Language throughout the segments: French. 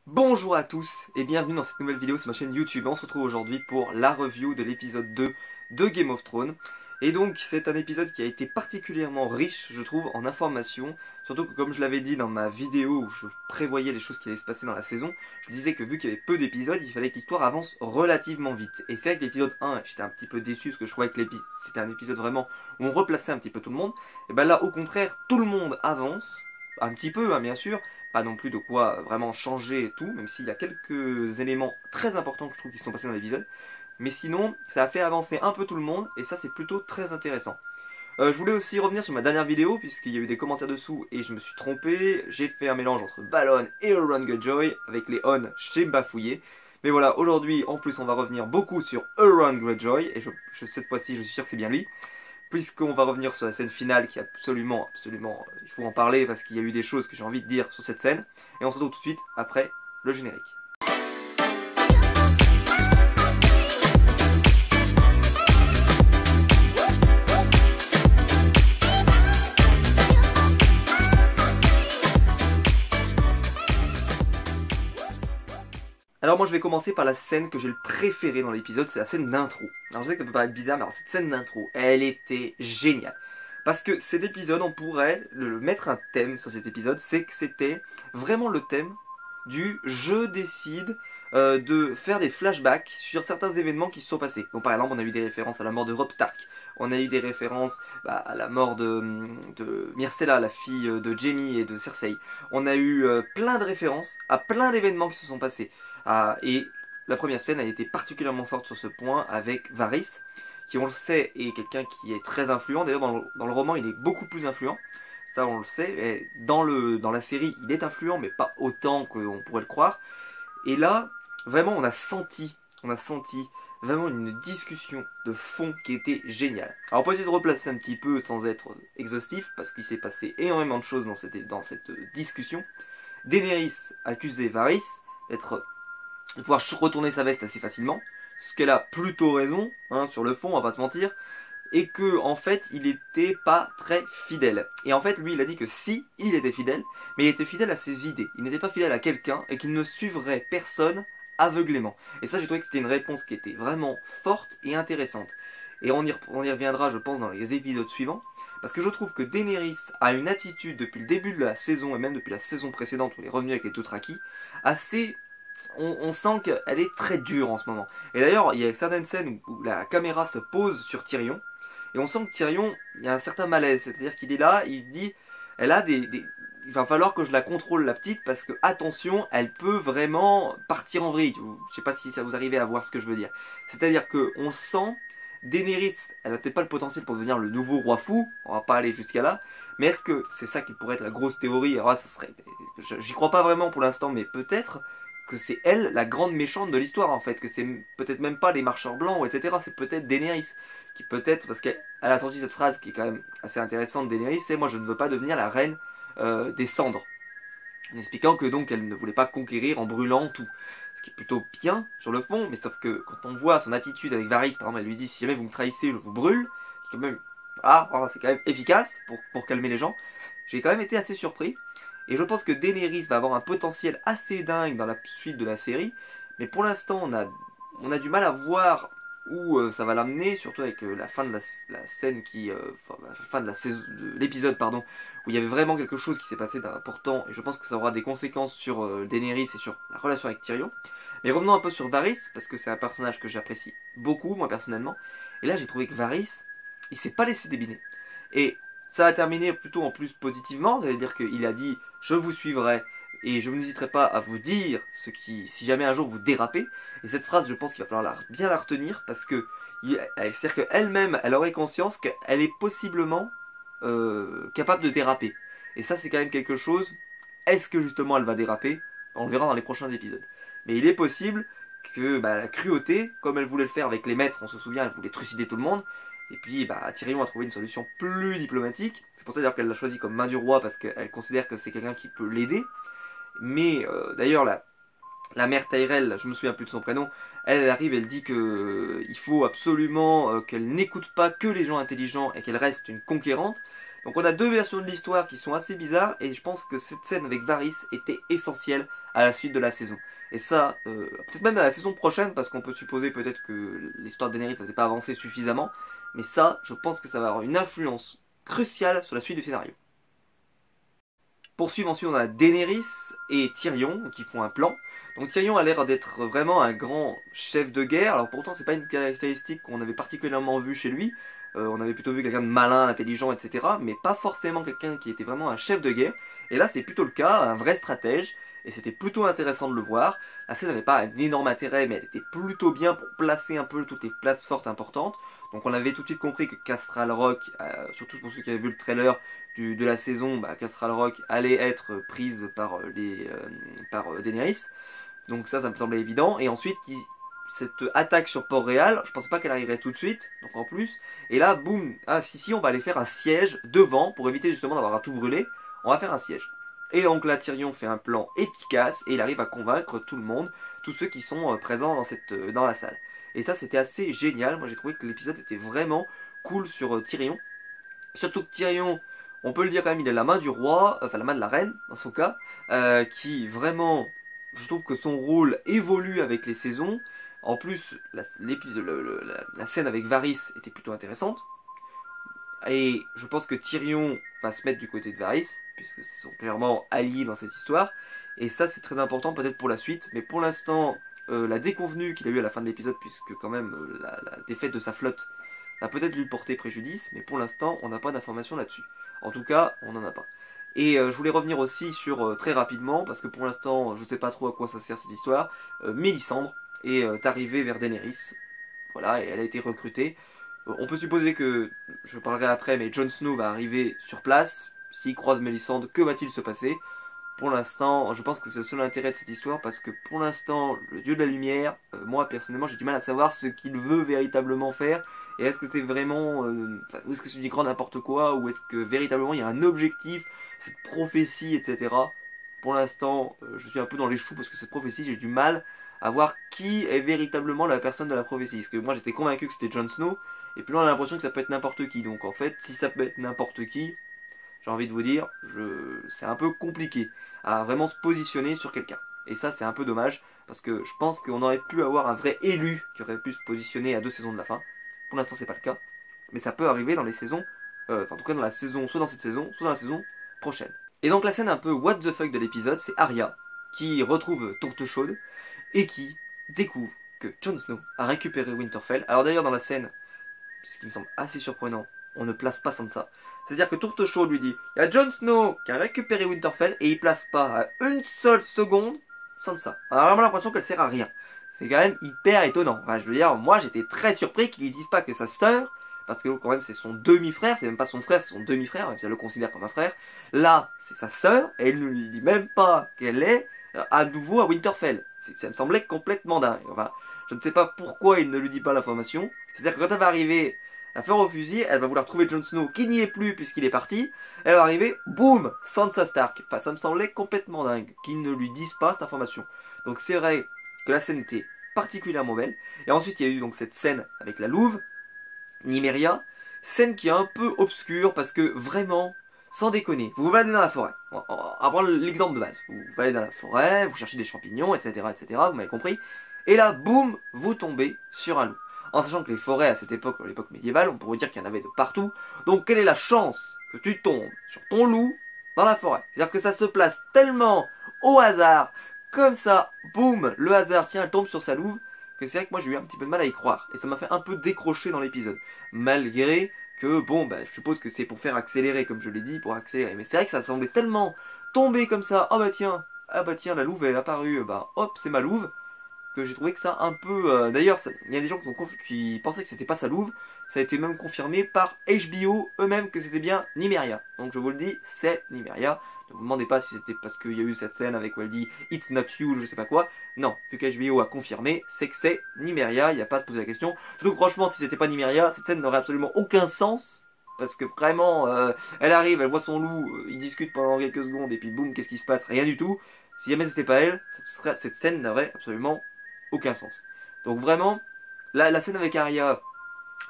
Bonjour à tous et bienvenue dans cette nouvelle vidéo sur ma chaîne YouTube. On se retrouve aujourd'hui pour la review de l'épisode 2 de Game of Thrones. Et donc c'est un épisode qui a été particulièrement riche, je trouve, en informations. Surtout que comme je l'avais dit dans ma vidéo où je prévoyais les choses qui allaient se passer dans la saison, je disais que vu qu'il y avait peu d'épisodes, il fallait que l'histoire avance relativement vite. Et c'est vrai que l'épisode 1, j'étais un petit peu déçu parce que je croyais que c'était un épisode vraiment où on replaçait un petit peu tout le monde. Et ben là au contraire, tout le monde avance, un petit peu hein, bien sûr, pas non plus de quoi vraiment changer tout, même s'il y a quelques éléments très importants que je trouve qui sont passés dans l'épisode. Mais sinon, ça a fait avancer un peu tout le monde, et ça c'est plutôt très intéressant. Je voulais aussi revenir sur ma dernière vidéo, puisqu'il y a eu des commentaires dessous, et je me suis trompé. J'ai fait un mélange entre Balon et Euron Greyjoy, avec les On, j'ai bafouillé. Mais voilà, aujourd'hui, en plus, on va revenir beaucoup sur Euron Greyjoy, et cette fois-ci, je suis sûr que c'est bien lui. Puisqu'on va revenir sur la scène finale qui est absolument, il faut en parler parce qu'il y a eu des choses que j'ai envie de dire sur cette scène. Et on se retrouve tout de suite après le générique. Alors moi je vais commencer par la scène que j'ai le préféré dans l'épisode, c'est la scène d'intro. Alors je sais que ça peut paraître bizarre, mais alors cette scène d'intro, elle était géniale. Parce que cet épisode, on pourrait mettre un thème sur cet épisode, c'est que c'était vraiment le thème du je décide de faire des flashbacks sur certains événements qui se sont passés. Donc par exemple, on a eu des références à la mort de Robb Stark, on a eu des références à la mort de Myrcella, la fille de Jaime et de Cersei. On a eu plein de références à plein d'événements qui se sont passés. Et la première scène a été particulièrement forte sur ce point avec Varys, qui on le sait est quelqu'un qui est très influent. D'ailleurs dans le roman il est beaucoup plus influent, ça on le sait. Et dans la série il est influent mais pas autant qu'on pourrait le croire. Et là vraiment on a senti vraiment une discussion de fond qui était géniale. Alors pour essayer de replacer un petit peu sans être exhaustif, parce qu'il s'est passé énormément de choses dans cette discussion. Daenerys accusait Varys de pouvoir retourner sa veste assez facilement, ce qu'elle a plutôt raison, hein, sur le fond, on va pas se mentir, et que en fait il était pas très fidèle. Et en fait lui il a dit que si, il était fidèle, mais il était fidèle à ses idées, il n'était pas fidèle à quelqu'un et qu'il ne suivrait personne aveuglément. Et ça j'ai trouvé que c'était une réponse qui était vraiment forte et intéressante. Et on y reviendra je pense dans les épisodes suivants, parce que je trouve que Daenerys a une attitude depuis le début de la saison, et même depuis la saison précédente où elle est revenue avec les Dothraki, assez... On sent qu'elle est très dure en ce moment. Et d'ailleurs, il y a certaines scènes où la caméra se pose sur Tyrion, et on sent que Tyrion, il y a un certain malaise. C'est-à-dire qu'il est là, il se dit, elle a il va falloir que je la contrôle la petite, parce que attention, elle peut vraiment partir en vrille. Je sais pas si ça vous arrive à voir ce que je veux dire. C'est-à-dire qu'on sent, Daenerys, elle n'a peut-être pas le potentiel pour devenir le nouveau roi fou, on va pas aller jusqu'à là, mais est-ce que c'est ça qui pourrait être la grosse théorie? Alors là, ça serait, j'y crois pas vraiment pour l'instant, mais peut-être que c'est elle la grande méchante de l'histoire en fait, que c'est peut-être même pas les marcheurs blancs, etc. C'est peut-être Daenerys, qui peut-être, parce qu'elle a sorti cette phrase qui est quand même assez intéressante de Daenerys, c'est moi je ne veux pas devenir la reine des cendres, en expliquant que donc elle ne voulait pas conquérir en brûlant tout. Ce qui est plutôt bien sur le fond, mais sauf que quand on voit son attitude avec Varys, par exemple, elle lui dit si jamais vous me trahissez, je vous brûle, qui quand même, c'est quand même efficace pour calmer les gens. J'ai quand même été assez surpris. Et je pense que Daenerys va avoir un potentiel assez dingue dans la suite de la série. Mais pour l'instant, on a du mal à voir où ça va l'amener, surtout avec la fin de la scène la fin de l'épisode, pardon, où il y avait vraiment quelque chose qui s'est passé d'important. Et je pense que ça aura des conséquences sur Daenerys et sur la relation avec Tyrion. Mais revenons un peu sur Varys, parce que c'est un personnage que j'apprécie beaucoup, moi personnellement. Et là, j'ai trouvé que Varys, il s'est pas laissé débiner. Et ça a terminé plutôt en plus positivement, c'est-à-dire qu'il a dit je vous suivrai et je n'hésiterai pas à vous dire si jamais un jour vous dérapez. Et cette phrase, je pense qu'il va falloir bien la retenir parce que c'est-à-dire qu'elle-même, elle aurait conscience qu'elle est possiblement capable de déraper. Et ça, c'est quand même quelque chose. Est-ce que justement elle va déraper? On le verra dans les prochains épisodes. Mais il est possible que la cruauté, comme elle voulait le faire avec les maîtres, on se souvient, elle voulait trucider tout le monde. Et puis Tyrion a trouvé une solution plus diplomatique. C'est pour ça d'ailleurs qu'elle l'a choisi comme main du roi parce qu'elle considère que c'est quelqu'un qui peut l'aider. Mais d'ailleurs la mère Tyrell, je me souviens plus de son prénom, elle arrive, elle dit que il faut absolument qu'elle n'écoute pas que les gens intelligents et qu'elle reste une conquérante. Donc on a deux versions de l'histoire qui sont assez bizarres, et je pense que cette scène avec Varys était essentielle à la suite de la saison. Et ça, peut-être même à la saison prochaine, parce qu'on peut supposer peut-être que l'histoire de Daenerys n'était pas avancée suffisamment, mais ça, je pense que ça va avoir une influence cruciale sur la suite du scénario. Pour suivre ensuite, on a Daenerys et Tyrion qui font un plan. Donc Tyrion a l'air d'être vraiment un grand chef de guerre. Alors pourtant, c'est pas une caractéristique qu'on avait particulièrement vue chez lui. On avait plutôt vu quelqu'un de malin, intelligent, etc. Mais pas forcément quelqu'un qui était vraiment un chef de guerre. Et là, c'est plutôt le cas, un vrai stratège. Et c'était plutôt intéressant de le voir. La scène n'avait pas un énorme intérêt, mais elle était plutôt bien pour placer un peu toutes les places fortes importantes. Donc on avait tout de suite compris que Castral Rock, surtout pour ceux qui avaient vu le trailer de la saison, Castral Rock allait être prise par Daenerys. Donc ça me semblait évident. Et ensuite, cette attaque sur Port-Réal, je pensais pas qu'elle arriverait tout de suite, donc en plus. Et là, boum, ah si, on va aller faire un siège devant, pour éviter justement d'avoir à tout brûler. On va faire un siège. Et donc là, Tyrion fait un plan efficace, et il arrive à convaincre tout le monde, tous ceux qui sont présents dans la salle. Et ça, c'était assez génial. Moi, j'ai trouvé que l'épisode était vraiment cool sur Tyrion. Surtout que Tyrion, on peut le dire quand même, il a la main du roi, enfin la main de la reine, dans son cas, qui vraiment, je trouve que son rôle évolue avec les saisons. En plus, la scène avec Varys était plutôt intéressante. Et je pense que Tyrion va se mettre du côté de Varys, puisque ils sont clairement alliés dans cette histoire. Et ça, c'est très important peut-être pour la suite. Mais pour l'instant, la déconvenue qu'il a eue à la fin de l'épisode, puisque quand même la défaite de sa flotte va peut-être lui porter préjudice, mais pour l'instant, on n'a pas d'informations là-dessus. En tout cas, on n'en a pas. Et je voulais revenir aussi sur, très rapidement, parce que pour l'instant, je ne sais pas trop à quoi ça sert cette histoire, Mélisandre est arrivée vers Daenerys. Voilà, et elle a été recrutée. On peut supposer que, je parlerai après, mais Jon Snow va arriver sur place. S'il croise Mélisandre, que va-t-il se passer? Pour l'instant, je pense que c'est le seul intérêt de cette histoire, parce que pour l'instant, le dieu de la lumière, moi personnellement, j'ai du mal à savoir ce qu'il veut véritablement faire. Et est-ce que c'est vraiment, ou est-ce que c'est du grand n'importe quoi, ou est-ce que véritablement il y a un objectif, cette prophétie, etc. Pour l'instant, je suis un peu dans les choux, parce que cette prophétie, j'ai du mal à voir qui est véritablement la personne de la prophétie. Parce que moi, j'étais convaincu que c'était Jon Snow, et puis là, on a l'impression que ça peut être n'importe qui. Donc en fait, si ça peut être n'importe qui, j'ai envie de vous dire, c'est un peu compliqué à vraiment se positionner sur quelqu'un. Et ça, c'est un peu dommage, parce que je pense qu'on aurait pu avoir un vrai élu qui aurait pu se positionner à 2 saisons de la fin. Pour l'instant, c'est pas le cas, mais ça peut arriver dans les saisons, en tout cas dans la saison, soit dans cette saison, soit dans la saison prochaine. Et donc la scène un peu what the fuck de l'épisode, c'est Arya qui retrouve Tourte Chaude et qui découvre que Jon Snow a récupéré Winterfell. Alors d'ailleurs dans la scène, ce qui me semble assez surprenant, on ne place pas Sansa. C'est-à-dire que Tourte Chaude lui dit, il y a Jon Snow qui a récupéré Winterfell et il place pas à une seule seconde Sansa. On a vraiment l'impression qu'elle sert à rien. C'est quand même hyper étonnant. Enfin, je veux dire, moi j'étais très surpris qu'ils lui disent pas que sa sœur, parce que quand même c'est son demi-frère, c'est même pas son frère, c'est son demi-frère, même si elle le considère comme un frère. Là, c'est sa sœur, et elle ne lui dit même pas qu'elle est à nouveau à Winterfell. Ça me semblait complètement dingue. Enfin, je ne sais pas pourquoi il ne lui dit pas l'information. C'est-à-dire que quand elle va arriver à faire au fusil, elle va vouloir trouver Jon Snow qui n'y est plus puisqu'il est parti. Elle va arriver, boum, Sansa Stark. Enfin, ça me semblait complètement dingue qu'ils ne lui disent pas cette information. Donc c'est vrai que la scène était particulièrement belle. Et ensuite, il y a eu donc cette scène avec la louve, Nymeria, scène qui est un peu obscure parce que vraiment, sans déconner, vous vous baladez dans la forêt. On va prendre l'exemple de base. Vous vous baladez dans la forêt, vous cherchez des champignons, etc., etc., vous m'avez compris. Et là, boum, vous tombez sur un loup. En sachant que les forêts à cette époque, à l'époque médiévale, on pourrait dire qu'il y en avait de partout. Donc quelle est la chance que tu tombes sur ton loup dans la forêt? C'est-à-dire que ça se place tellement au hasard, comme ça, boum, le hasard, tiens, elle tombe sur sa louve, que c'est vrai que moi j'ai eu un petit peu de mal à y croire. Et ça m'a fait un peu décrocher dans l'épisode. Malgré que, bon, je suppose que c'est pour faire accélérer, comme je l'ai dit, pour accélérer. Mais c'est vrai que ça semblait tellement tomber comme ça, ah bah tiens, la louve est apparue, hop, c'est ma louve, que j'ai trouvé que ça un peu... D'ailleurs, il y a des gens qui pensaient que c'était pas sa louve. Ça a été même confirmé par HBO eux-mêmes que c'était bien Nymeria. Donc je vous le dis, c'est Nymeria. Ne vous demandez pas si c'était parce qu'il y a eu cette scène avec où elle dit It's not you, je sais pas quoi. Non, vu qu'HBO a confirmé, c'est que c'est Nymeria, il n'y a pas à se poser la question. Surtout que franchement, si c'était pas Nymeria, cette scène n'aurait absolument aucun sens. Parce que vraiment, elle arrive, elle voit son loup, ils discutent pendant quelques secondes, et puis boum, qu'est-ce qui se passe? Rien du tout. Si jamais c'était pas elle, cette scène n'aurait absolument aucun sens. Donc vraiment, la scène avec Arya,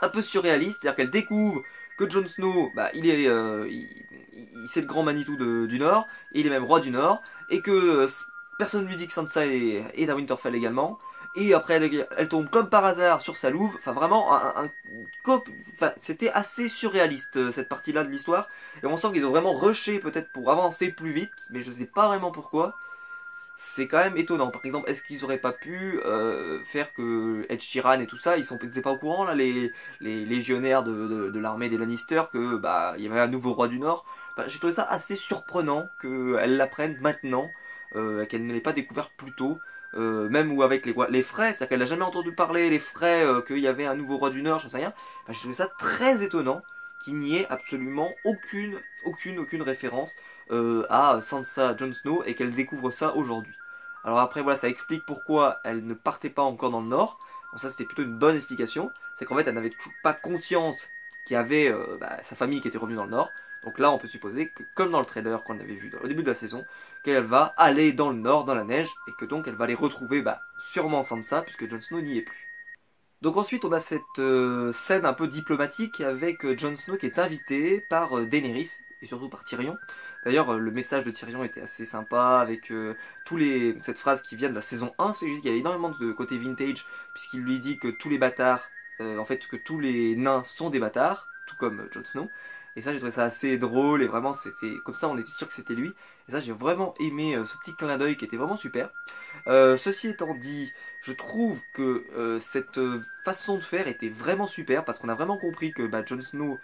un peu surréaliste, c'est-à-dire qu'elle découvre que Jon Snow, bah, c'est le grand Manitou du Nord, et il est même roi du Nord, et que personne ne lui dit que Sansa est à Winterfell également. Et après, elle tombe comme par hasard sur sa louve. Enfin, vraiment, enfin, c'était assez surréaliste cette partie-là de l'histoire. Et on sent qu'ils ont vraiment rushé peut-être pour avancer plus vite, mais je sais pas vraiment pourquoi. C'est quand même étonnant. Par exemple, est-ce qu'ils auraient pas pu faire que Ed Sheeran et tout ça, ils étaient pas au courant là, les légionnaires de l'armée des Lannister, que bah il y avait un nouveau roi du Nord. Bah, j'ai trouvé ça assez surprenant qu'elle l'apprenne maintenant, qu'elle ne l'ait pas découvert plus tôt. Même ou avec les frais, c'est-à-dire qu'elle n'a jamais entendu parler, les frais, qu'il y avait un nouveau roi du Nord, je sais rien. Bah, j'ai trouvé ça très étonnant qu'il n'y ait absolument aucune référence à Sansa Jon Snow et qu'elle découvre ça aujourd'hui. Alors après voilà, ça explique pourquoi elle ne partait pas encore dans le Nord. Donc ça c'était plutôt une bonne explication. C'est qu'en fait elle n'avait pas conscience qu'il y avait sa famille qui était revenue dans le Nord. Donc là on peut supposer que comme dans le trailer qu'on avait vu au début de la saison, qu'elle va aller dans le Nord, dans la neige, et que donc elle va les retrouver sûrement Sansa puisque Jon Snow n'y est plus. Donc ensuite on a cette scène un peu diplomatique avec Jon Snow qui est invité par Daenerys et surtout par Tyrion. D'ailleurs le message de Tyrion était assez sympa avec cette phrase qui vient de la saison 1, c'est qu'il y a énormément de côté vintage puisqu'il lui dit que tous les bâtards, en fait que tous les nains sont des bâtards, tout comme Jon Snow. Et ça j'ai trouvé ça assez drôle et vraiment c'est comme ça on était sûr que c'était lui. Et ça j'ai vraiment aimé ce petit clin d'œil qui était vraiment super. Ceci étant dit, je trouve que cette façon de faire était vraiment super parce qu'on a vraiment compris que Jon Snow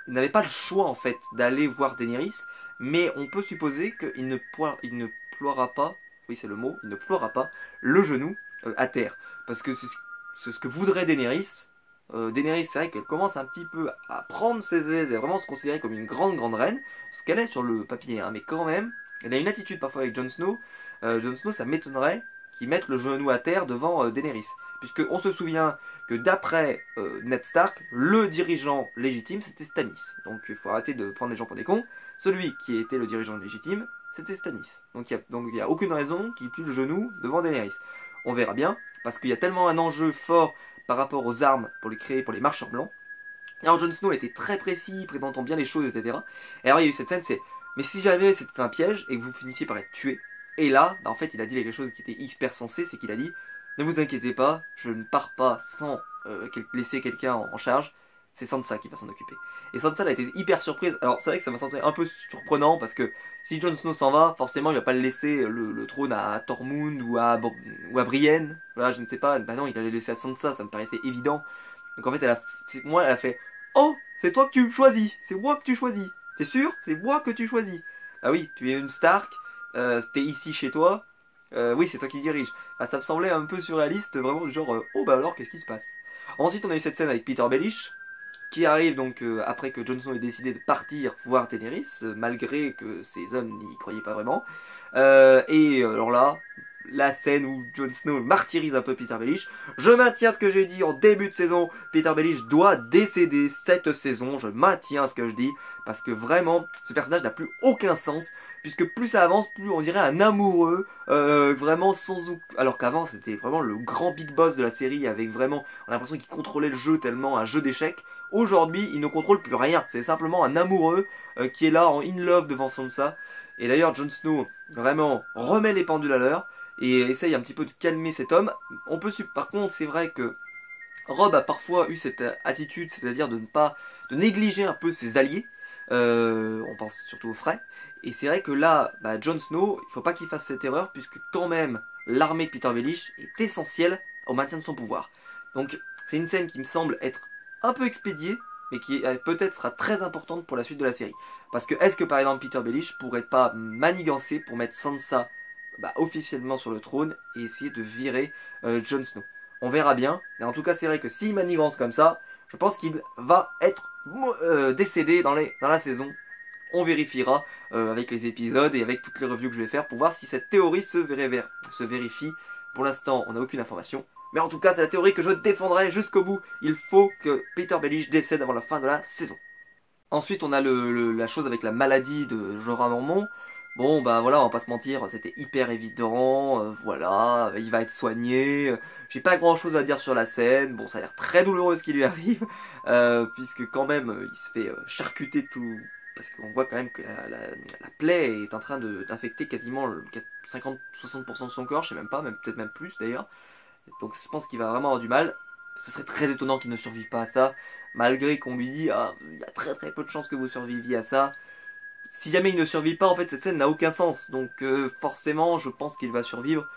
n'avait pas le choix en fait d'aller voir Daenerys, mais on peut supposer qu'il il ne ploiera pas, oui c'est le mot, il ne ploiera pas le genou à terre parce que c'est ce que voudrait Daenerys. Daenerys, c'est vrai qu'elle commence un petit peu à prendre ses aises et à vraiment se considérer comme une grande reine, ce qu'elle est sur le papier, hein, mais quand même, elle a une attitude parfois avec Jon Snow. Jon Snow, ça m'étonnerait qu'il mette le genou à terre devant Daenerys. Puisqu'on se souvient que d'après Ned Stark, le dirigeant légitime c'était Stannis. Donc il faut arrêter de prendre les gens pour des cons. Celui qui était le dirigeant légitime, c'était Stannis. Donc il n'y a aucune raison qu'il plie le genou devant Daenerys. On verra bien, parce qu'il y a tellement un enjeu fort par rapport aux armes pour les créer pour les marcheurs blancs. Alors Jon Snow était très précis, présentant bien les choses, etc. Et alors il y a eu cette scène, c'est mais si jamais c'était un piège et que vous finissiez par être tué. Et là, en fait, il a dit quelque chose qui était hyper sensé, c'est qu'il a dit ne vous inquiétez pas, je ne pars pas sans laisser quelqu'un en charge, c'est Sansa qui va s'en occuper. Et Sansa elle a été hyper surprise. Alors c'est vrai que ça m'a semblé un peu surprenant parce que si Jon Snow s'en va, forcément il va pas le laisser le trône à Tormund ou à Brienne. Voilà, je ne sais pas. Bah non, il allait le laisser à Sansa, ça me paraissait évident. Donc en fait, elle a fait oh, c'est toi que tu choisis, c'est moi que tu choisis. T'es sûr? C'est moi que tu choisis. Ah oui, tu es une Stark, t'es ici chez toi. Oui, c'est toi qui dirige. Ah, ça me semblait un peu surréaliste, vraiment du genre oh bah alors qu'est-ce qui se passe? Ensuite, on a eu cette scène avec Peter Baelish qui arrive donc après que Jon Snow ait décidé de partir voir Daenerys, malgré que ses hommes n'y croyaient pas vraiment. Et alors là, la scène où Jon Snow martyrise un peu Peter Baelish. Je maintiens ce que j'ai dit en début de saison. Peter Baelish doit décéder cette saison. Je maintiens ce que je dis. Parce que vraiment, ce personnage n'a plus aucun sens. Puisque plus ça avance, plus on dirait un amoureux. Vraiment sans... Alors qu'avant, c'était vraiment le grand big boss de la série. Avec vraiment, on a l'impression qu'il contrôlait le jeu tellement un jeu d'échecs. Aujourd'hui, il ne contrôle plus rien. C'est simplement un amoureux qui est là en in love devant Sansa. Et d'ailleurs, Jon Snow, vraiment, remet les pendules à l'heure et essaye un petit peu de calmer cet homme. Par contre, c'est vrai que Robb a parfois eu cette attitude, c'est-à-dire de négliger un peu ses alliés. On pense surtout aux Frey. Et c'est vrai que là, Jon Snow, il ne faut pas qu'il fasse cette erreur, puisque quand même, l'armée de Peter Baelish est essentielle au maintien de son pouvoir. Donc, c'est une scène qui me semble être un peu expédiée, mais qui peut-être sera très importante pour la suite de la série. Parce que est-ce que par exemple Peter Baelish pourrait pas manigancer pour mettre Sansa officiellement sur le trône et essayer de virer Jon Snow? On verra bien. Et en tout cas, c'est vrai que s'il manigance comme ça, je pense qu'il va être décédé dans la saison. On vérifiera avec les épisodes et avec toutes les reviews que je vais faire pour voir si cette théorie se vérifie. Pour l'instant, on n'a aucune information. Mais en tout cas, c'est la théorie que je défendrai jusqu'au bout. Il faut que Peter Baelish décède avant la fin de la saison. Ensuite, on a la chose avec la maladie de Jorah Mormont. Bon bah voilà, on va pas se mentir, c'était hyper évident, voilà, il va être soigné, j'ai pas grand chose à dire sur la scène, bon ça a l'air très douloureux ce qui lui arrive, puisque quand même il se fait charcuter tout, parce qu'on voit quand même que la plaie est en train d'infecter quasiment 50-60% de son corps, je sais même pas, même peut-être même plus d'ailleurs, donc je pense qu'il va vraiment avoir du mal, ce serait très étonnant qu'il ne survive pas à ça, malgré qu'on lui dit, ah, il y a très très peu de chances que vous surviviez à ça. Si jamais il ne survit pas, en fait, cette scène n'a aucun sens. Donc, forcément, je pense qu'il va survivre.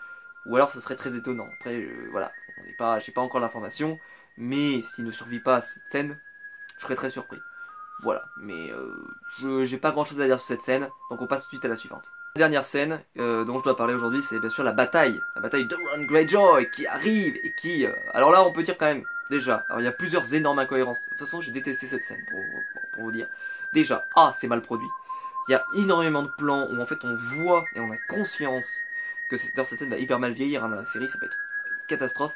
Ou alors, ce serait très étonnant. Après, voilà, j'ai pas encore l'information. Mais s'il ne survit pas à cette scène, je serais très surpris. Voilà, mais j'ai pas grand chose à dire sur cette scène. Donc, on passe tout de suite à la suivante. La dernière scène dont je dois parler aujourd'hui, c'est bien sûr la bataille. La bataille d'Euron Greyjoy qui arrive et qui. Alors là, on peut dire quand même. Déjà, alors il y a plusieurs énormes incohérences. De toute façon, j'ai détesté cette scène pour vous dire. Déjà, c'est mal produit. Il y a énormément de plans où en fait on voit et on a conscience que cette scène va hyper mal vieillir dans la série, ça peut être une catastrophe.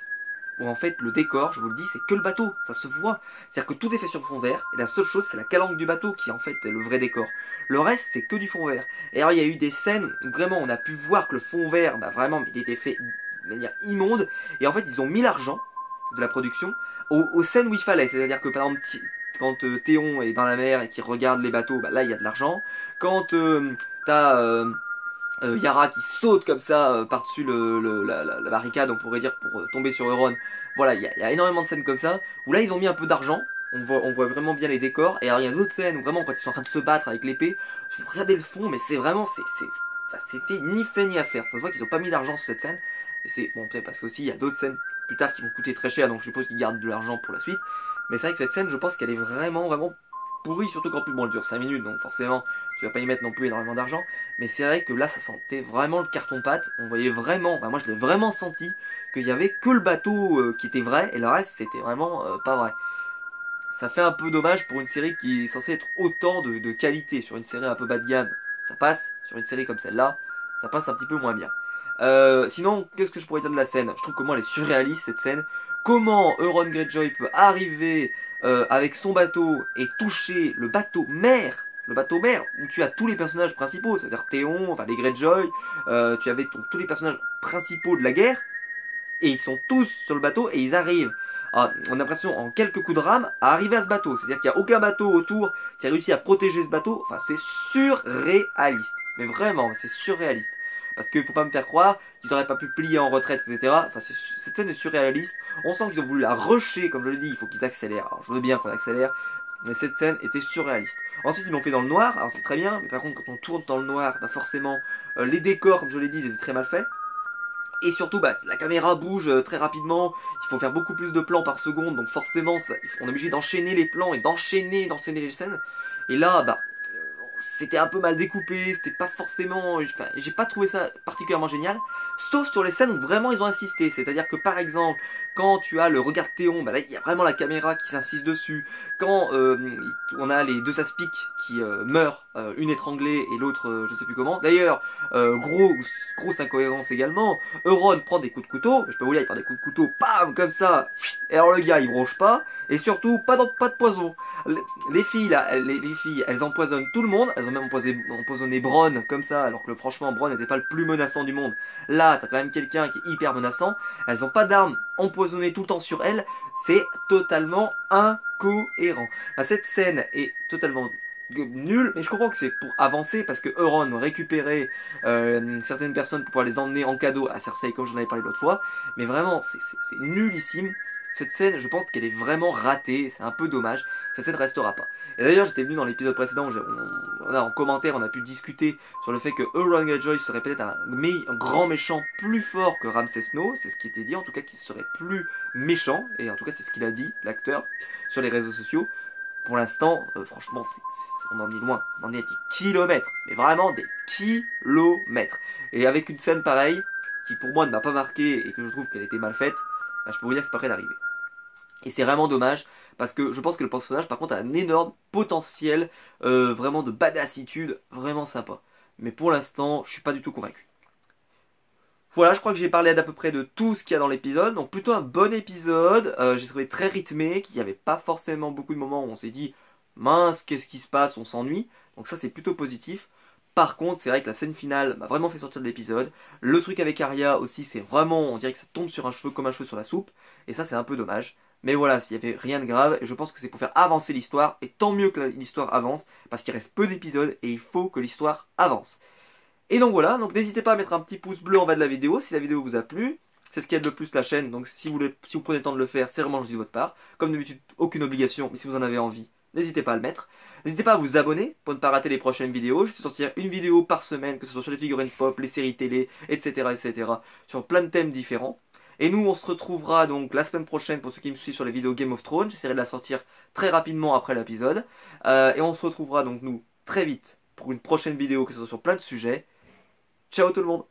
Où en fait le décor, je vous le dis, c'est que le bateau, ça se voit. C'est-à-dire que tout est fait sur fond vert et la seule chose c'est la calanque du bateau qui en fait est le vrai décor. Le reste c'est que du fond vert. Et alors il y a eu des scènes où vraiment on a pu voir que le fond vert, bah vraiment, il était fait de manière immonde. Et en fait ils ont mis l'argent de la production aux scènes où il fallait. C'est-à-dire que par exemple quand Théon est dans la mer et qu'il regarde les bateaux, bah là il y a de l'argent. Quand t'as Yara qui saute comme ça par-dessus la barricade, on pourrait dire, pour tomber sur Euron. Voilà, il y a énormément de scènes comme ça, où là ils ont mis un peu d'argent, on voit vraiment bien les décors, et alors il y a d'autres scènes où vraiment quand ils sont en train de se battre avec l'épée, vous regardez le fond, mais c'est vraiment, c'était ni fait ni à faire, ça se voit qu'ils ont pas mis d'argent sur cette scène, et c'est, bon peut-être parce qu'aussi il y a d'autres scènes plus tard qui vont coûter très cher, donc je suppose qu'ils gardent de l'argent pour la suite, mais c'est vrai que cette scène, je pense qu'elle est vraiment, vraiment pourrie, surtout qu'en plus, bon, elle dure 5 minutes, donc forcément, tu vas pas y mettre non plus énormément d'argent, mais c'est vrai que là, ça sentait vraiment le carton-pâte. On voyait vraiment, bah moi je l'ai vraiment senti, qu'il y avait que le bateau qui était vrai, et le reste, c'était vraiment pas vrai. Ça fait un peu dommage pour une série qui est censée être autant de qualité. Sur une série un peu bas de gamme, ça passe. Sur une série comme celle-là, ça passe un petit peu moins bien. Sinon, qu'est-ce que je pourrais dire de la scène? Je trouve que moi, elle est surréaliste, cette scène. Comment Euron Greyjoy peut arriver avec son bateau et toucher le bateau mère, où tu as tous les personnages principaux, c'est-à-dire Théon, enfin les Greyjoy, tu avais tous les personnages principaux de la guerre, et ils sont tous sur le bateau et ils arrivent, on a l'impression en quelques coups de rame, à arriver à ce bateau. C'est-à-dire qu'il n'y a aucun bateau autour qui a réussi à protéger ce bateau. Enfin, c'est surréaliste. Mais vraiment, c'est surréaliste. Parce qu'il ne faut pas me faire croire qu'ils n'auraient pas pu plier en retraite, etc. Enfin, cette scène est surréaliste. On sent qu'ils ont voulu la rusher, comme je l'ai dit, il faut qu'ils accélèrent. Alors, je veux bien qu'on accélère, mais cette scène était surréaliste. Ensuite, ils l'ont fait dans le noir, alors c'est très bien, mais par contre, quand on tourne dans le noir, bah forcément, les décors, comme je l'ai dit, ils étaient très mal faits. Et surtout, bah, la caméra bouge très rapidement, il faut faire beaucoup plus de plans par seconde, donc forcément, on est obligé d'enchaîner les plans et d'enchaîner les scènes. Et là, bah, c'était un peu mal découpé, c'était pas forcément... Enfin, j'ai pas trouvé ça particulièrement génial, sauf sur les scènes où vraiment ils ont insisté. C'est-à-dire que par exemple, quand tu as le regard de Théon, bah là il y a vraiment la caméra qui s'insiste dessus. Quand on a les deux aspics qui meurent, une étranglée et l'autre je sais plus comment. D'ailleurs, grosse incohérence également, Euron prend des coups de couteau, je peux vous dire il prend des coups de couteau, bam, comme ça, et alors le gars il bronche pas, et surtout pas de poison. Les filles là, les filles, elles empoisonnent tout le monde. Elles ont même empoisonné Bronn comme ça, alors que franchement Bronn n'était pas le plus menaçant du monde. Là, t'as quand même quelqu'un qui est hyper menaçant. Elles ont pas d'armes empoisonnées tout le temps sur elles. C'est totalement incohérent. Là, cette scène est totalement nulle, mais je comprends que c'est pour avancer parce que Euron récupérait certaines personnes pour pouvoir les emmener en cadeau à Cersei, comme j'en avais parlé l'autre fois. Mais vraiment, c'est nullissime. Cette scène, je pense qu'elle est vraiment ratée, c'est un peu dommage, cette scène ne restera pas. Et d'ailleurs, j'étais venu dans l'épisode précédent, en commentaire, on a pu discuter sur le fait que Euron Greyjoy serait peut-être un grand méchant plus fort que Ramsay Snow, c'est ce qui était dit, en tout cas qu'il serait plus méchant, et en tout cas c'est ce qu'il a dit, l'acteur, sur les réseaux sociaux. Pour l'instant, franchement, on en est loin, on en est à des kilomètres, mais vraiment des kilomètres. Et avec une scène pareille, qui pour moi ne m'a pas marqué et que je trouve qu'elle était mal faite, bah, je peux vous dire que c'est pas près d'arriver. Et c'est vraiment dommage, parce que je pense que le personnage par contre a un énorme potentiel, vraiment de badassitude, vraiment sympa. Mais pour l'instant, je suis pas du tout convaincu. Voilà, je crois que j'ai parlé d'à peu près de tout ce qu'il y a dans l'épisode, donc plutôt un bon épisode, j'ai trouvé très rythmé, qu'il n'y avait pas forcément beaucoup de moments où on s'est dit « mince, qu'est-ce qui se passe, on s'ennuie », donc ça c'est plutôt positif. Par contre, c'est vrai que la scène finale m'a vraiment fait sortir de l'épisode. Le truc avec Arya aussi, c'est vraiment, on dirait que ça tombe sur un cheveu comme un cheveu sur la soupe. Et ça, c'est un peu dommage. Mais voilà, s'il y avait rien de grave, et je pense que c'est pour faire avancer l'histoire. Et tant mieux que l'histoire avance, parce qu'il reste peu d'épisodes et il faut que l'histoire avance. Et donc voilà, donc n'hésitez pas à mettre un petit pouce bleu en bas de la vidéo si la vidéo vous a plu. C'est ce qui aide le plus la chaîne, donc si vous prenez le temps de le faire, c'est vraiment gentil de votre part. Comme d'habitude, aucune obligation, mais si vous en avez envie, n'hésitez pas à le mettre. N'hésitez pas à vous abonner pour ne pas rater les prochaines vidéos. Je vais sortir une vidéo par semaine, que ce soit sur les figurines pop, les séries télé, etc., etc., sur plein de thèmes différents. Et nous, on se retrouvera donc la semaine prochaine pour ceux qui me suivent sur les vidéos Game of Thrones. J'essaierai de la sortir très rapidement après l'épisode. Et on se retrouvera donc nous très vite pour une prochaine vidéo, que ce soit sur plein de sujets. Ciao tout le monde!